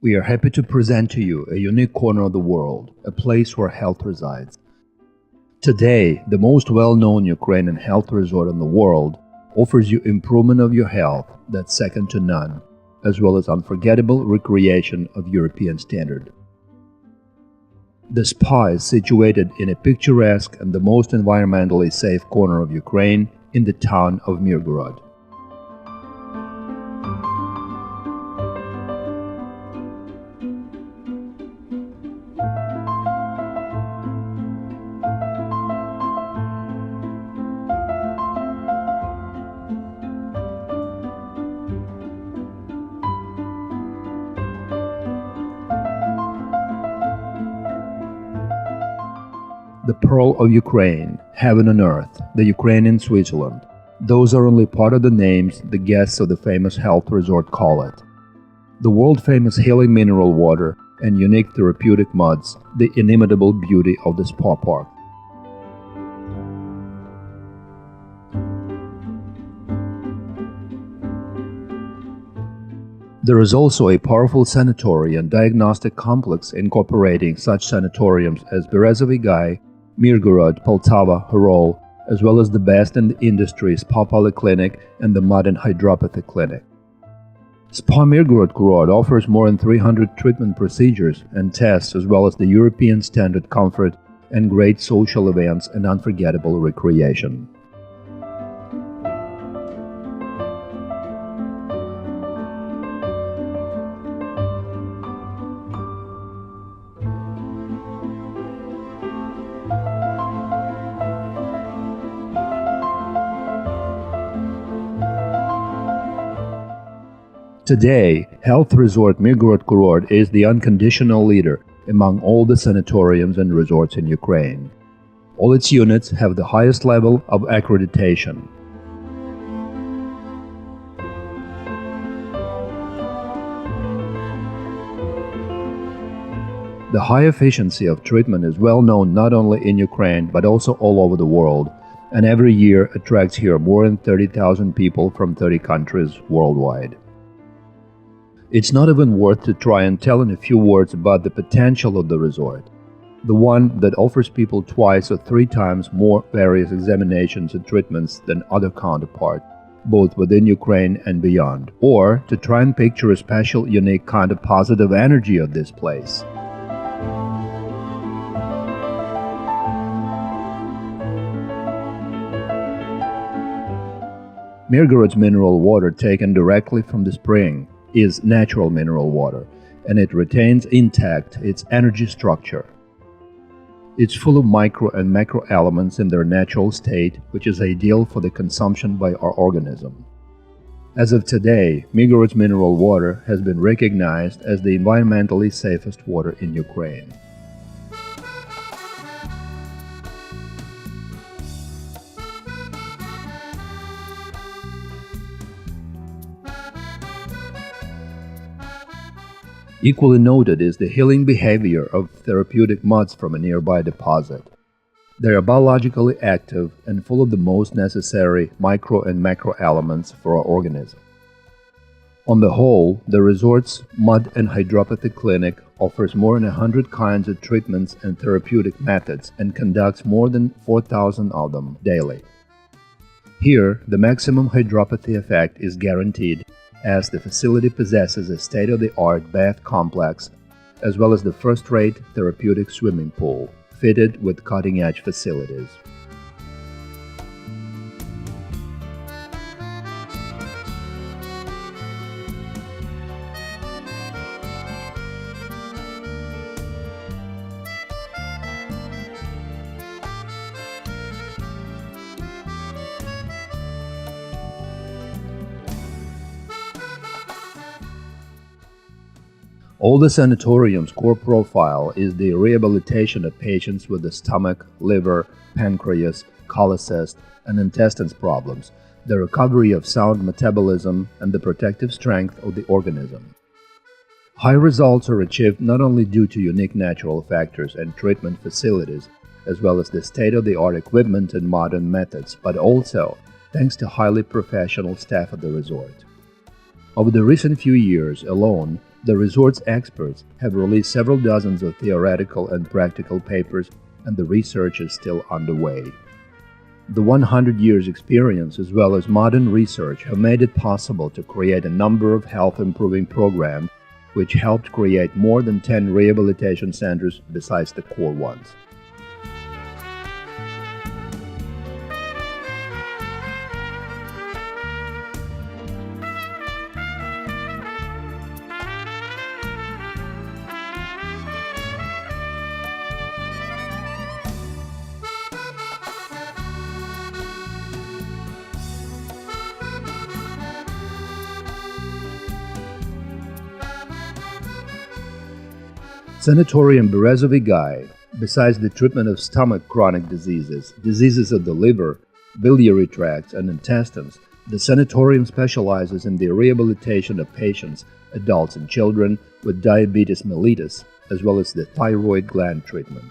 We are happy to present to you a unique corner of the world, a place where health resides. Today, the most well-known Ukrainian health resort in the world offers you improvement of your health that's second to none, as well as unforgettable recreation of European standard. The spa is situated in a picturesque and the most environmentally safe corner of Ukraine in the town of Mirgorod. The Pearl of Ukraine, Heaven on Earth, the Ukrainian Switzerland. Those are only part of the names the guests of the famous health resort call it. The world-famous healing mineral water and unique therapeutic muds, the inimitable beauty of the spa park. There is also a powerful sanitary and diagnostic complex incorporating such sanatoriums as Berezovy Gai, Mirgorod, Poltava, Horol, as well as the best in the industry Spa Polyclinic and the Mud and Hydropathy Clinic. Spa Mirgorodkurort offers more than 300 treatment procedures and tests, as well as the European standard comfort and great social events and unforgettable recreation. Today, Health Resort Mirgorodkurort is the unconditional leader among all the sanatoriums and resorts in Ukraine. All its units have the highest level of accreditation. The high efficiency of treatment is well known not only in Ukraine but also all over the world, and every year attracts here more than 30,000 people from 30 countries worldwide. It's not even worth to try and tell in a few words about the potential of the resort, the one that offers people twice or 3 times more various examinations and treatments than other counterparts, both within Ukraine and beyond, or to try and picture a special, unique kind of positive energy of this place. Mirgorod's mineral water taken directly from the spring is natural mineral water, and it retains intact its energy structure. It's full of micro and macro elements in their natural state, which is ideal for the consumption by our organism. As of today, Mirgorod's mineral water has been recognized as the environmentally safest water in Ukraine. Equally noted is the healing behavior of therapeutic muds from a nearby deposit. They are biologically active and full of the most necessary micro and macro elements for our organism. On the whole, the resort's Mud and Hydropathy Clinic offers more than 100 kinds of treatments and therapeutic methods and conducts more than 4,000 of them daily. Here, the maximum hydropathy effect is guaranteed, as the facility possesses a state-of-the-art bath complex, as well as the first-rate therapeutic swimming pool, fitted with cutting-edge facilities. All the sanatorium's core profile is the rehabilitation of patients with the stomach, liver, pancreas, cholecyst, and intestines problems, the recovery of sound metabolism, and the protective strength of the organism. High results are achieved not only due to unique natural factors and treatment facilities, as well as the state-of-the-art equipment and modern methods, but also thanks to highly professional staff at the resort. Over the recent few years alone, The resort's experts have released several dozens of theoretical and practical papers, and the research is still underway. The 100 years experience as well as modern research have made it possible to create a number of health-improving programs which helped create more than 10 rehabilitation centers besides the core ones. Sanatorium Berezovy, besides the treatment of stomach chronic diseases, diseases of the liver, biliary tracts, and intestines, the sanatorium specializes in the rehabilitation of patients, adults and children with diabetes mellitus, as well as the thyroid gland treatment.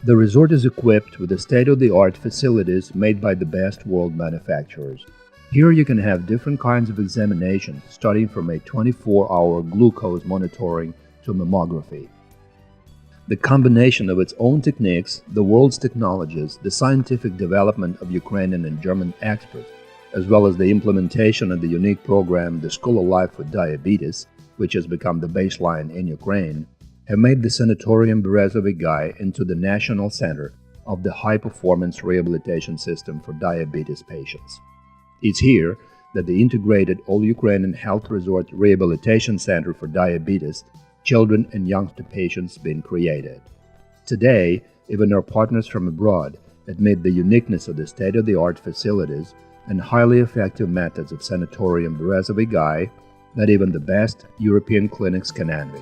The resort is equipped with the state-of-the-art facilities made by the best world manufacturers. Here you can have different kinds of examinations, starting from a 24-hour glucose monitoring to mammography. The combination of its own techniques, the world's technologies, the scientific development of Ukrainian and German experts, as well as the implementation of the unique program The School of Life with Diabetes, which has become the baseline in Ukraine, have made the Sanatorium Berezovy into the national center of the high-performance rehabilitation system for diabetes patients. It's here that the integrated all-Ukrainian health resort rehabilitation center for diabetes, children and youngster patients been created. Today, even our partners from abroad admit the uniqueness of the state-of-the-art facilities and highly effective methods of Sanatorium Berezovy that even the best European clinics can envy.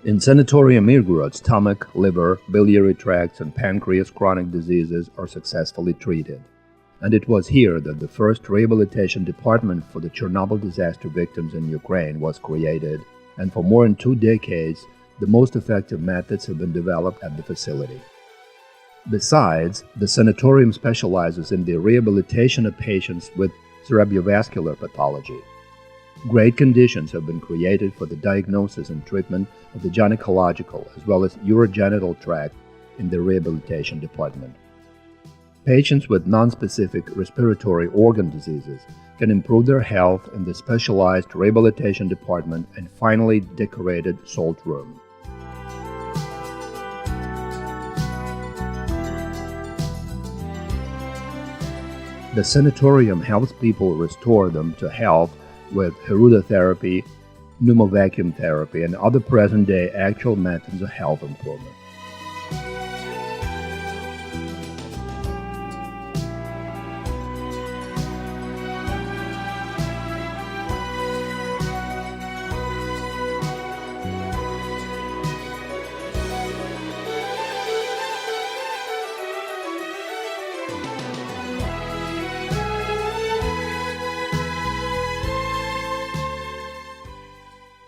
In Sanatorium Mirgorod, stomach, liver, biliary tracts, and pancreas chronic diseases are successfully treated. And it was here that the first rehabilitation department for the Chernobyl disaster victims in Ukraine was created, and for more than 2 decades, the most effective methods have been developed at the facility. Besides, the sanatorium specializes in the rehabilitation of patients with cerebrovascular pathology. Great conditions have been created for the diagnosis and treatment of the gynecological as well as urogenital tract in the rehabilitation department. Patients with nonspecific respiratory organ diseases can improve their health in the specialized rehabilitation department and finely decorated salt room. The sanatorium helps people restore them to health with herudotherapy, pneumovacuum therapy, and other present-day actual methods of health improvement.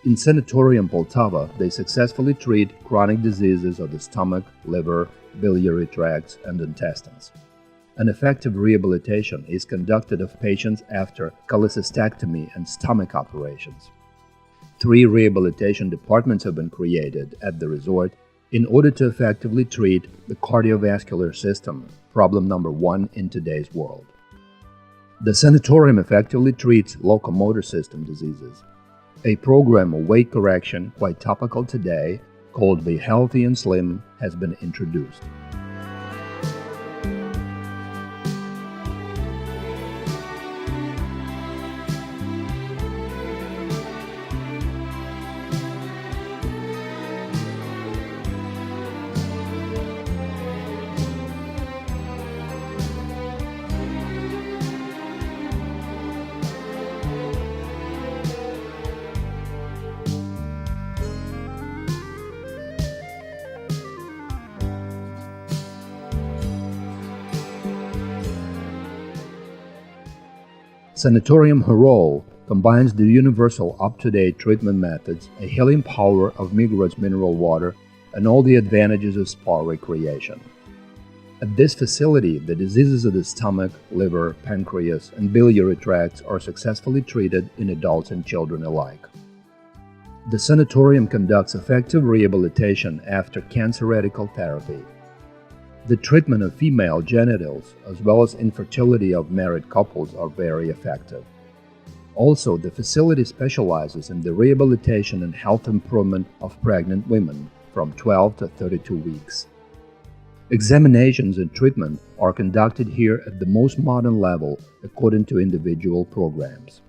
In Sanatorium Poltava, they successfully treat chronic diseases of the stomach, liver, biliary tracts, and intestines. An effective rehabilitation is conducted of patients after cholecystectomy and stomach operations. 3 rehabilitation departments have been created at the resort in order to effectively treat the cardiovascular system, problem number 1 in today's world. The sanatorium effectively treats locomotor system diseases. A program of weight correction, quite topical today, called Be Healthy and Slim, has been introduced. Sanatorium Horol combines the universal up-to-date treatment methods, a healing power of Mirgorod's mineral water, and all the advantages of spa recreation. At this facility, the diseases of the stomach, liver, pancreas, and biliary tracts are successfully treated in adults and children alike. The sanatorium conducts effective rehabilitation after cancer radical therapy. The treatment of female genitals, as well as infertility of married couples, are very effective. Also, the facility specializes in the rehabilitation and health improvement of pregnant women from 12 to 32 weeks. Examinations and treatment are conducted here at the most modern level according to individual programs.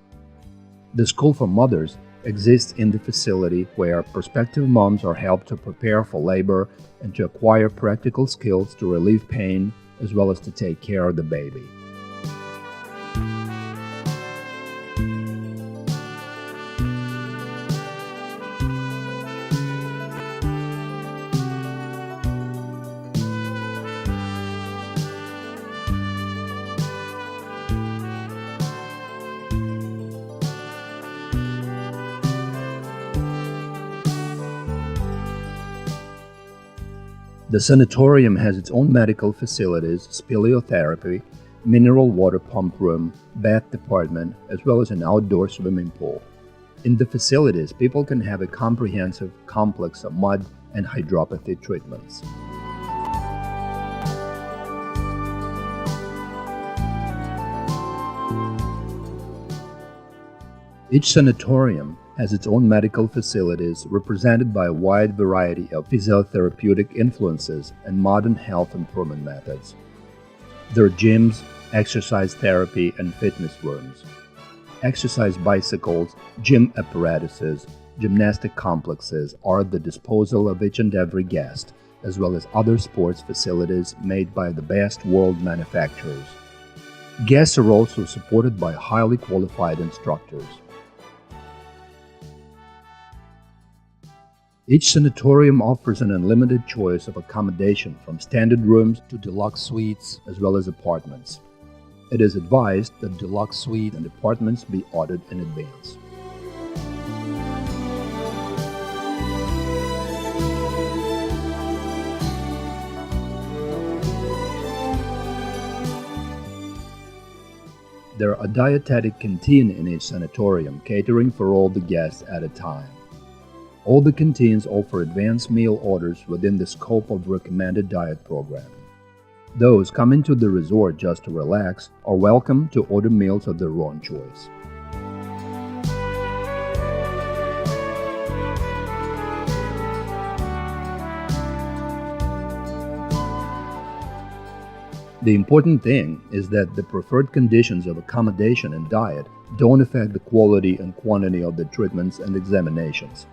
The School for Mothers exists in the facility where prospective moms are helped to prepare for labor and to acquire practical skills to relieve pain as well as to take care of the baby. The sanatorium has its own medical facilities, speleotherapy, mineral water pump room, bath department, as well as an outdoor swimming pool. In the facilities, people can have a comprehensive complex of mud and hydropathy treatments. Each sanatorium has its own medical facilities represented by a wide variety of physiotherapeutic influences and modern health improvement methods. There are gyms, exercise therapy, and fitness rooms. Exercise bicycles, gym apparatuses, gymnastic complexes are at the disposal of each and every guest, as well as other sports facilities made by the best world manufacturers. Guests are also supported by highly qualified instructors. Each sanatorium offers an unlimited choice of accommodation from standard rooms to deluxe suites as well as apartments. It is advised that deluxe suites and apartments be ordered in advance. There are a dietetic canteen in each sanatorium catering for all the guests at a time. All the canteens offer advanced meal orders within the scope of recommended diet programming. Those coming to the resort just to relax are welcome to order meals of their own choice. The important thing is that the preferred conditions of accommodation and diet don't affect the quality and quantity of the treatments and examinations.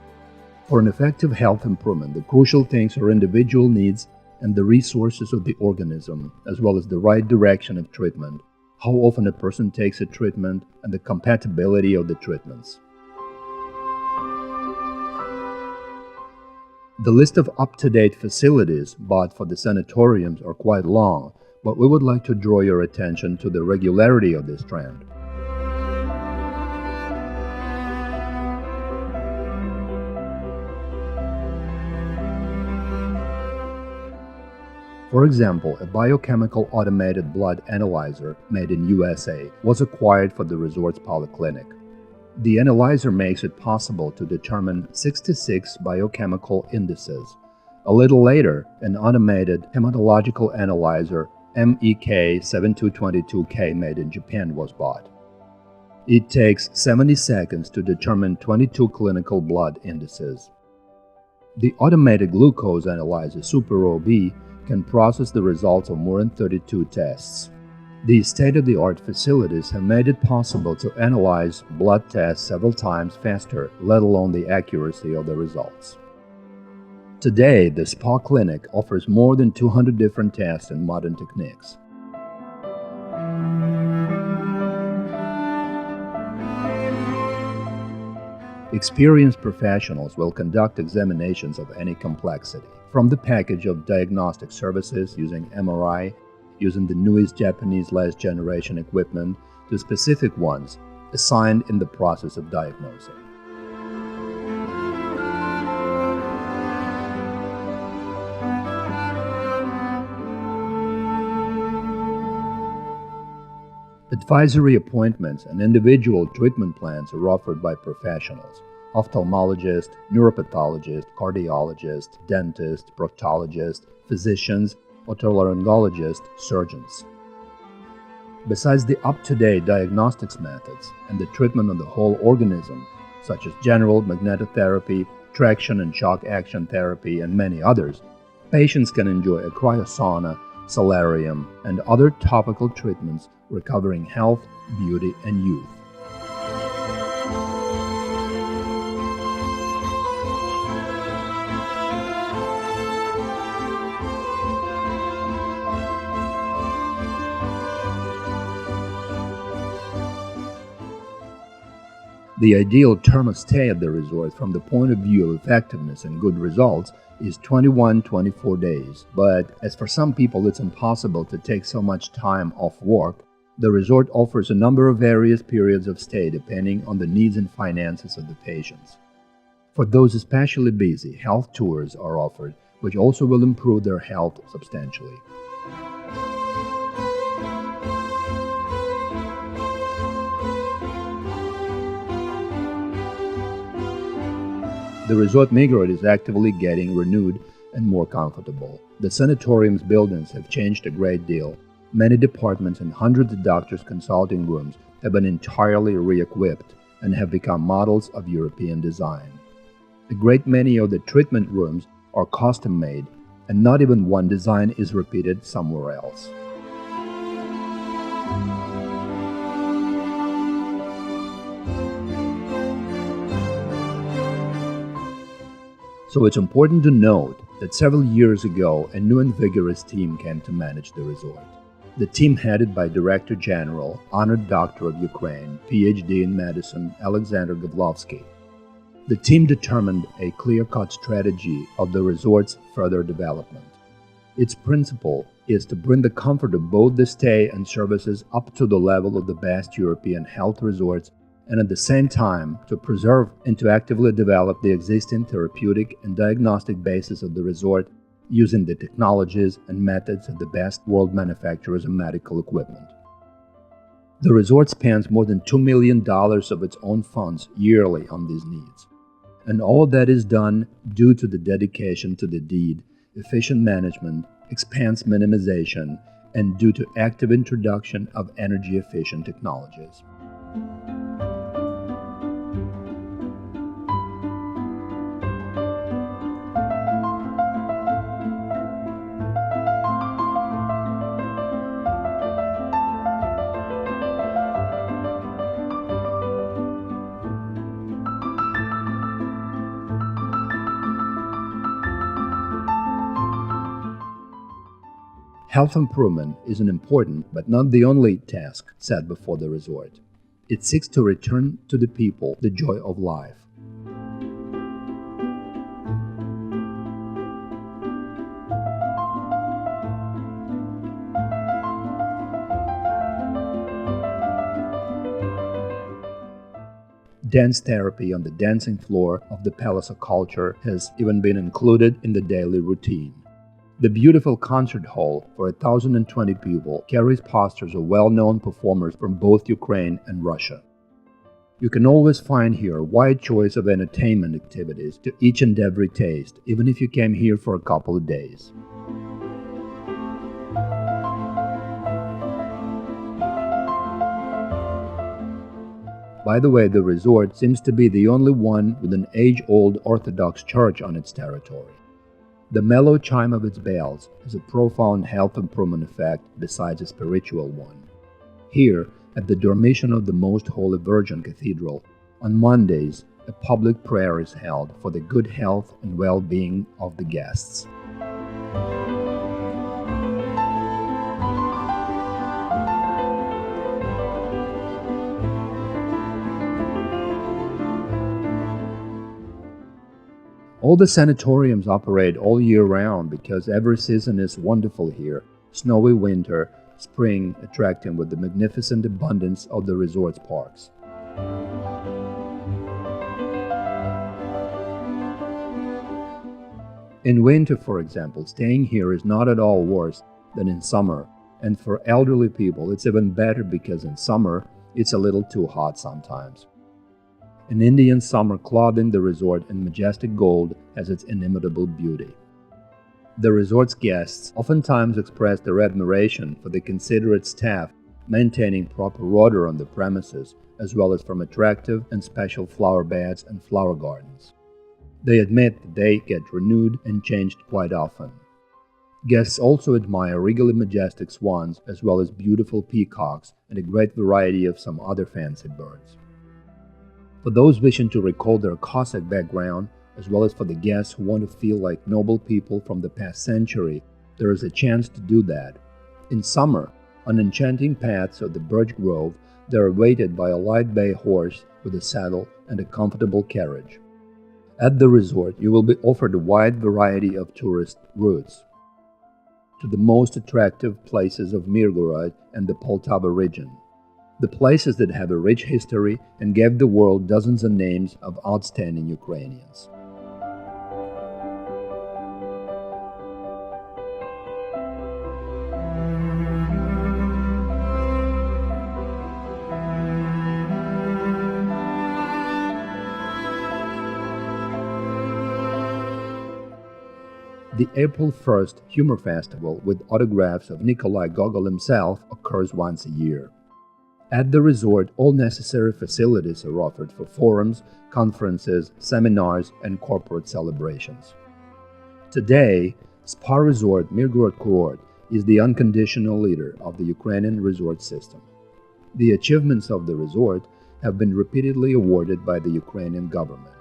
For an effective health improvement, the crucial things are individual needs and the resources of the organism, as well as the right direction of treatment, how often a person takes a treatment, and the compatibility of the treatments. The list of up-to-date facilities bought for the sanatoriums are quite long, but we would like to draw your attention to the regularity of this trend. For example, a biochemical automated blood analyzer made in USA was acquired for the resort's polyclinic. The analyzer makes it possible to determine 66 biochemical indices. A little later, an automated hematological analyzer MEK 7222K made in Japan was bought. It takes 70 seconds to determine 22 clinical blood indices. The automated glucose analyzer SuperOB can process the results of more than 32 tests. These state-of-the-art facilities have made it possible to analyze blood tests several times faster, let alone the accuracy of the results. Today, the spa clinic offers more than 200 different tests and modern techniques. Experienced professionals will conduct examinations of any complexity, from the package of diagnostic services using MRI, using the newest Japanese last generation equipment, to specific ones, assigned in the process of diagnosing. Advisory appointments and individual treatment plans are offered by professionals: ophthalmologist, neuropathologist, cardiologist, dentist, proctologist, physicians, otolaryngologist, surgeons. Besides the up-to-date diagnostics methods and the treatment of the whole organism, such as general magnetotherapy, traction and shock action therapy, and many others, patients can enjoy a cryosauna, solarium, and other topical treatments recovering health, beauty, and youth. The ideal term of stay at the resort from the point of view of effectiveness and good results is 21-24 days, but as for some people it's impossible to take so much time off work, the resort offers a number of various periods of stay depending on the needs and finances of the patients. For those especially busy, health tours are offered, which also will improve their health substantially. The resort Mirgorod is actively getting renewed and more comfortable. The sanatorium's buildings have changed a great deal. Many departments and hundreds of doctors' consulting rooms have been entirely re-equipped and have become models of European design. A great many of the treatment rooms are custom-made, and not even one design is repeated somewhere else. So it's important to note that several years ago, a new and vigorous team came to manage the resort. The team headed by Director General, Honored Doctor of Ukraine, PhD in Medicine, Alexander Gavlovsky. The team determined a clear-cut strategy of the resort's further development. Its principle is to bring the comfort of both the stay and services up to the level of the best European health resorts, and at the same time to preserve and to actively develop the existing therapeutic and diagnostic basis of the resort using the technologies and methods of the best world manufacturers of medical equipment. The resort spends more than $2 million of its own funds yearly on these needs. And all that is done due to the dedication to the deed, efficient management, expense minimization, and due to active introduction of energy-efficient technologies. Health improvement is an important but not the only task set before the resort. It seeks to return to the people the joy of life. Dance therapy on the dancing floor of the Palace of Culture has even been included in the daily routine. The beautiful concert hall for 1,020 people carries posters of well-known performers from both Ukraine and Russia. You can always find here a wide choice of entertainment activities to each and every taste, even if you came here for a couple of days. By the way, the resort seems to be the only one with an age-old Orthodox church on its territory. The mellow chime of its bells has a profound health improvement effect besides a spiritual one. Here, at the Dormition of the Most Holy Virgin Cathedral, on Mondays, a public prayer is held for the good health and well-being of the guests. All the sanatoriums operate all year round because every season is wonderful here. Snowy winter, spring attracting with the magnificent abundance of the resort's parks. In winter, for example, staying here is not at all worse than in summer, and for elderly people it's even better because in summer it's a little too hot sometimes. An Indian summer clothing the resort in majestic gold has its inimitable beauty. The resort's guests oftentimes express their admiration for the considerate staff maintaining proper order on the premises, as well as from attractive and special flower beds and flower gardens. They admit that they get renewed and changed quite often. Guests also admire regally majestic swans as well as beautiful peacocks and a great variety of some other fancy birds. For those wishing to recall their Cossack background, as well as for the guests who want to feel like noble people from the past century, there is a chance to do that. In summer, on enchanting paths of the birch grove, they are weighted by a light bay horse with a saddle and a comfortable carriage. At the resort, you will be offered a wide variety of tourist routes to the most attractive places of Mirgorod and the Poltava region. The places that have a rich history and gave the world dozens of names of outstanding Ukrainians. The April 1st Humor Festival with autographs of Nikolai Gogol himself occurs once a year. At the resort, all necessary facilities are offered for forums, conferences, seminars, and corporate celebrations. Today, Spa Resort Mirgorodkurort is the unconditional leader of the Ukrainian resort system. The achievements of the resort have been repeatedly awarded by the Ukrainian government.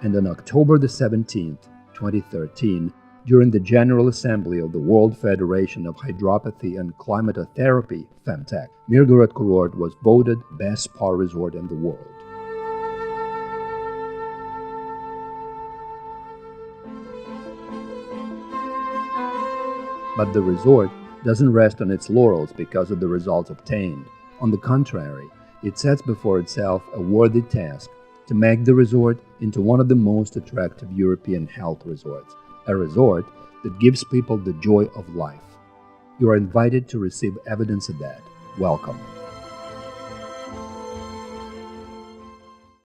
And on October the 17th, 2013, during the General Assembly of the World Federation of Hydropathy and Climatotherapy, FEMTEC, Mirgorodkurort was voted Best Spa Resort in the world. But the resort doesn't rest on its laurels because of the results obtained. On the contrary, it sets before itself a worthy task to make the resort into one of the most attractive European health resorts, a resort that gives people the joy of life. You are invited to receive evidence of that. Welcome.